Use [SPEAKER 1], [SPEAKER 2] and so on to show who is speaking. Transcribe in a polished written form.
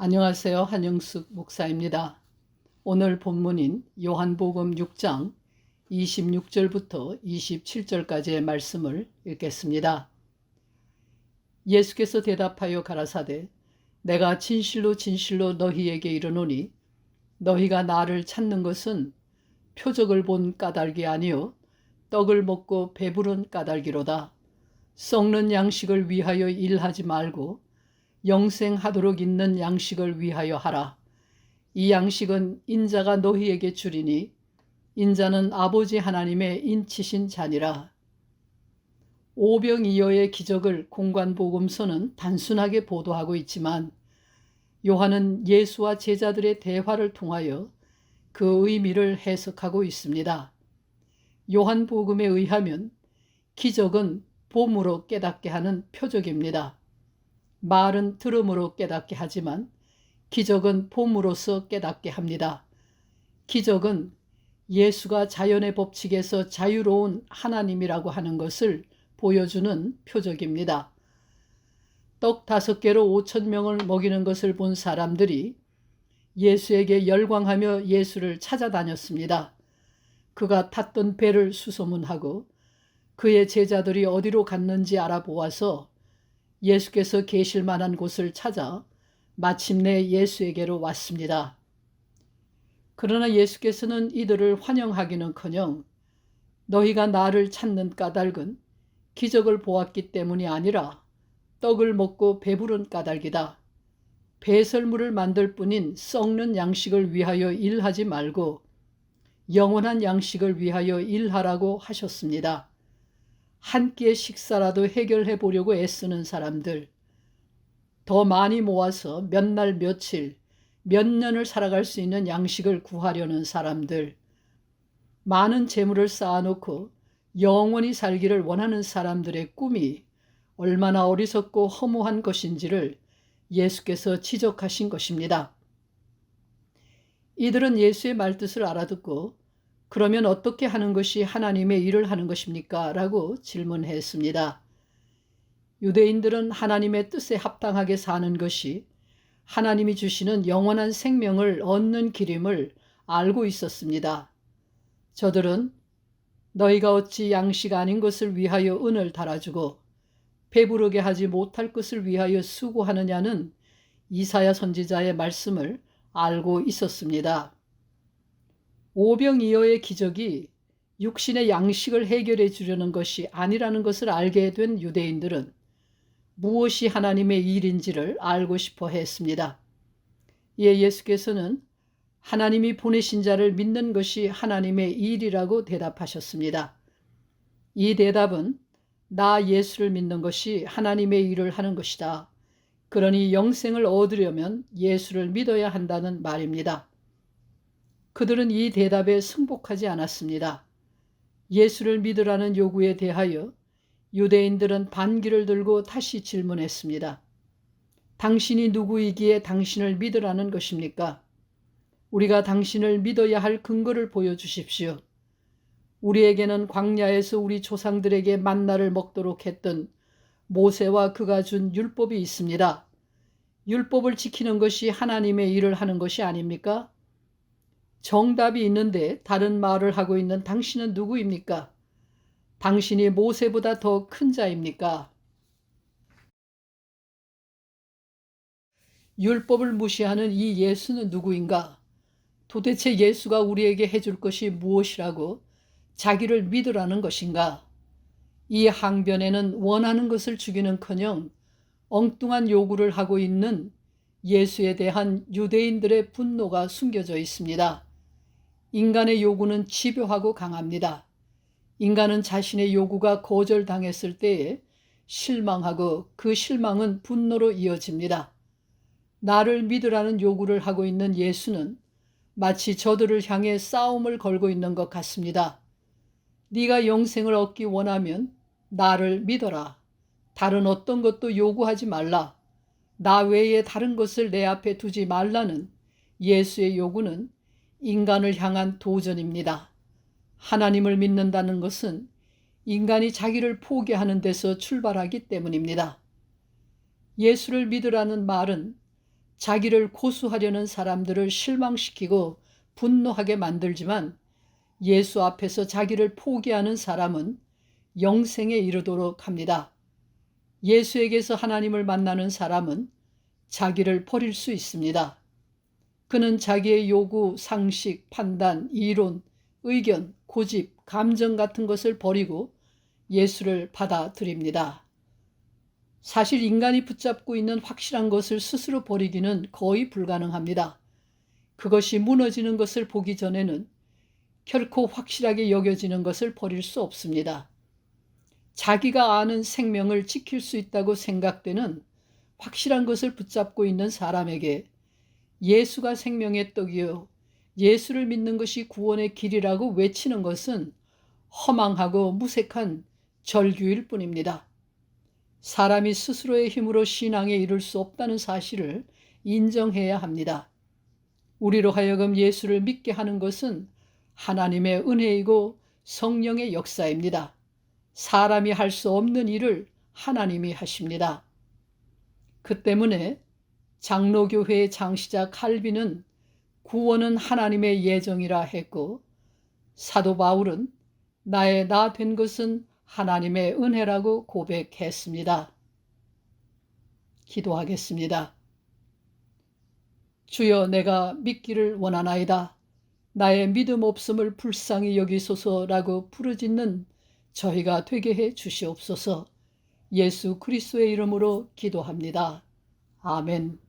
[SPEAKER 1] 안녕하세요. 한영숙 목사입니다. 오늘 본문인 요한복음 6장 26절부터 27절까지의 말씀을 읽겠습니다. 예수께서 대답하여 가라사대 내가 진실로 진실로 너희에게 이르노니 너희가 나를 찾는 것은 표적을 본 까닭이 아니요 떡을 먹고 배부른 까닭이로다. 썩는 양식을 위하여 일하지 말고 영생하도록 있는 양식을 위하여 하라. 이 양식은 인자가 너희에게 주리니 인자는 아버지 하나님의 인치신 자니라. 오병이어의 기적을 공관복음서는 단순하게 보도하고 있지만 요한은 예수와 제자들의 대화를 통하여 그 의미를 해석하고 있습니다. 요한복음에 의하면 기적은 봄으로 깨닫게 하는 표적입니다. 말은 들음으로 깨닫게 하지만 기적은 봄으로써 깨닫게 합니다. 기적은 예수가 자연의 법칙에서 자유로운 하나님이라고 하는 것을 보여주는 표적입니다. 떡 5개로 5,000명을 먹이는 것을 본 사람들이 예수에게 열광하며 예수를 찾아다녔습니다. 그가 탔던 배를 수소문하고 그의 제자들이 어디로 갔는지 알아보아서 예수께서 계실 만한 곳을 찾아 마침내 예수에게로 왔습니다. 그러나 예수께서는 이들을 환영하기는커녕 너희가 나를 찾는 까닭은 기적을 보았기 때문이 아니라 떡을 먹고 배부른 까닭이다. 배설물을 만들 뿐인 썩는 양식을 위하여 일하지 말고 영원한 양식을 위하여 일하라고 하셨습니다. 한 끼의 식사라도 해결해 보려고 애쓰는 사람들, 더 많이 모아서 몇 날 며칠, 몇 년을 살아갈 수 있는 양식을 구하려는 사람들, 많은 재물을 쌓아놓고 영원히 살기를 원하는 사람들의 꿈이 얼마나 어리석고 허무한 것인지를 예수께서 지적하신 것입니다. 이들은 예수의 말뜻을 알아듣고 그러면 어떻게 하는 것이 하나님의 일을 하는 것입니까? 라고 질문했습니다. 유대인들은 하나님의 뜻에 합당하게 사는 것이 하나님이 주시는 영원한 생명을 얻는 길임을 알고 있었습니다. 저들은 너희가 어찌 양식 아닌 것을 위하여 은을 달아주고 배부르게 하지 못할 것을 위하여 수고하느냐는 이사야 선지자의 말씀을 알고 있었습니다. 오병이어의 기적이 육신의 양식을 해결해 주려는 것이 아니라는 것을 알게 된 유대인들은 무엇이 하나님의 일인지를 알고 싶어 했습니다. 이에 예수께서는 하나님이 보내신 자를 믿는 것이 하나님의 일이라고 대답하셨습니다. 이 대답은 나 예수를 믿는 것이 하나님의 일을 하는 것이다. 그러니 영생을 얻으려면 예수를 믿어야 한다는 말입니다. 그들은 이 대답에 승복하지 않았습니다. 예수를 믿으라는 요구에 대하여 유대인들은 반기를 들고 다시 질문했습니다. 당신이 누구이기에 당신을 믿으라는 것입니까? 우리가 당신을 믿어야 할 근거를 보여주십시오. 우리에게는 광야에서 우리 조상들에게 만나를 먹도록 했던 모세와 그가 준 율법이 있습니다. 율법을 지키는 것이 하나님의 일을 하는 것이 아닙니까? 정답이 있는데 다른 말을 하고 있는 당신은 누구입니까? 당신이 모세보다 더 큰 자입니까? 율법을 무시하는 이 예수는 누구인가? 도대체 예수가 우리에게 해줄 것이 무엇이라고 자기를 믿으라는 것인가? 이 항변에는 원하는 것을 주기는커녕 엉뚱한 요구를 하고 있는 예수에 대한 유대인들의 분노가 숨겨져 있습니다. 인간의 요구는 집요하고 강합니다. 인간은 자신의 요구가 거절당했을 때에 실망하고 그 실망은 분노로 이어집니다. 나를 믿으라는 요구를 하고 있는 예수는 마치 저들을 향해 싸움을 걸고 있는 것 같습니다. 네가 영생을 얻기 원하면 나를 믿어라. 다른 어떤 것도 요구하지 말라. 나 외에 다른 것을 내 앞에 두지 말라는 예수의 요구는 인간을 향한 도전입니다. 하나님을 믿는다는 것은 인간이 자기를 포기하는 데서 출발하기 때문입니다. 예수를 믿으라는 말은 자기를 고수하려는 사람들을 실망시키고 분노하게 만들지만 예수 앞에서 자기를 포기하는 사람은 영생에 이르도록 합니다. 예수에게서 하나님을 만나는 사람은 자기를 버릴 수 있습니다. 그는 자기의 요구, 상식, 판단, 이론, 의견, 고집, 감정 같은 것을 버리고 예수를 받아들입니다. 사실 인간이 붙잡고 있는 확실한 것을 스스로 버리기는 거의 불가능합니다. 그것이 무너지는 것을 보기 전에는 결코 확실하게 여겨지는 것을 버릴 수 없습니다. 자기가 아는 생명을 지킬 수 있다고 생각되는 확실한 것을 붙잡고 있는 사람에게 예수가 생명의 떡이요, 예수를 믿는 것이 구원의 길이라고 외치는 것은 허망하고 무색한 절규일 뿐입니다. 사람이 스스로의 힘으로 신앙에 이를 수 없다는 사실을 인정해야 합니다. 우리로 하여금 예수를 믿게 하는 것은 하나님의 은혜이고 성령의 역사입니다. 사람이 할 수 없는 일을 하나님이 하십니다. 그 때문에 장로교회의 장시자 칼빈은 구원은 하나님의 예정이라 했고, 사도 바울은 나의 나 된 것은 하나님의 은혜라고 고백했습니다. 기도하겠습니다. 주여, 내가 믿기를 원하나이다. 나의 믿음 없음을 불쌍히 여기소서라고 부르짖는 저희가 되게 해 주시옵소서. 예수 그리스도의 이름으로 기도합니다. 아멘.